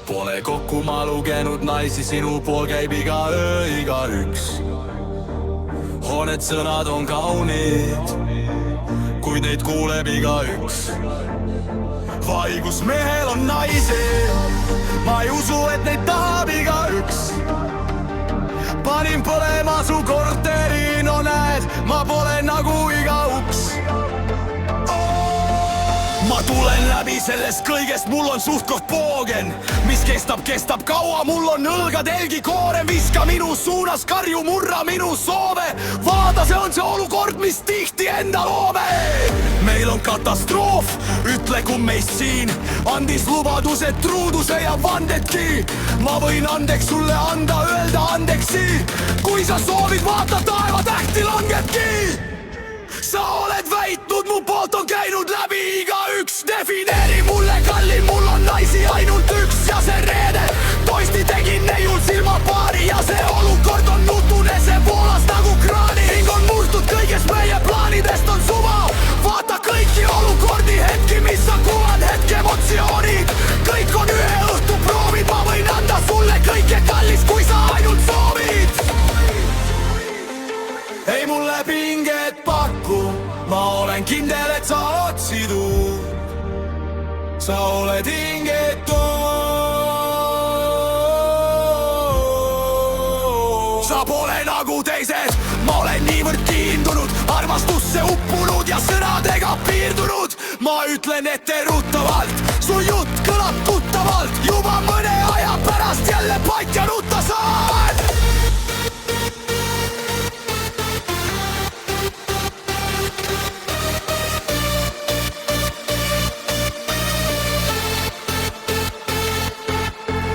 Pole kokku ma lugenud naisi, sinu pool käib iga öö, igaüks. Need sõnad on kaunid, kuid neid kuuleb igaüks. Vaigus mehel on naisi, ma ei usu, et neid tahab igaüks. Panin põlema su korteri, no näed, ma pole nagu iga uks. Ma tulen läbi sellest kõigest, mul on suht-koht poogen, mis kestab kaua, mul on õlgatelgi koorem. Viska minu suunas karju, murra minu soove, vaada, see on see olukord, mis tihti enda loome. Meil on katastroof, ütle kui meist siin andis lubadused, truuduse ja vandedki. Ma võin andeks sulle anda, öelda andeksi, kui sa soovid, vaata taeva tähti langebki. Sa oled väitnud, mu poolt on käinud läbi igaüks. Defineeri mulle kallim, mul on naisi ainult üks. Ja see reede toisti tegin neiul silmapaari ja see olukord on nutune, see voolas nagu kraani. Hing on murtud kõigest, meie plaanidest on suva. Vaata kõiki olukordi, hetki, mis sa kuvad, hetk emotsioonid. Kõik on ühe õhtu proovid, ma võin anda sulle kõike kallis, kui sa ainult soovid. Ei mulle pinget paku, ma olen kindel, et sa otsidud. Sa oled hingetu. Sa pole nagu teised, ma olen niivõrd kiindunud, armastusse uppunud ja sõnadega piirdunud. Ma ütlen etteruttavalt, su jutt kõlab tuttavalt, juba mõne aja pärast jälle patja nutta saan.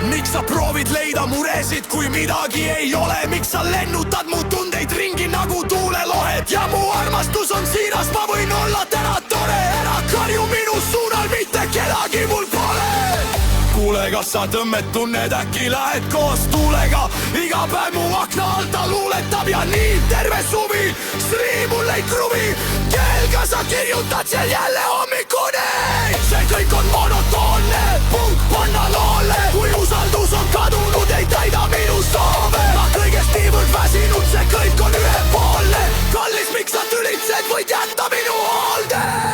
Miks sa proovid leida muresid, kui midagi ei ole? Miks sa lennutad mu tundeid ringi nagu tuulelohed? Ja mu armastus on siiras, ma võin olla täna tore. Ära karju minu suunal, mitte kedagi mul pole. Kuule, kas sa tõmmet tunned, äkki lähed koos tuulega? Iga päev mu akna alt ta luuletab ja nii terve suvi. Srii mul ei kruvi, kelga sa kirjutad seal jälle hommikune. See kõik on monotoonne, punk panna loole. Kui usaldus on kadunud, ei täida minu soove. Ma kõigest niivõrd väsinud, see kõik on ühepoolne. Kallis, miks sa tülitsed, võid jätta minu hoolde.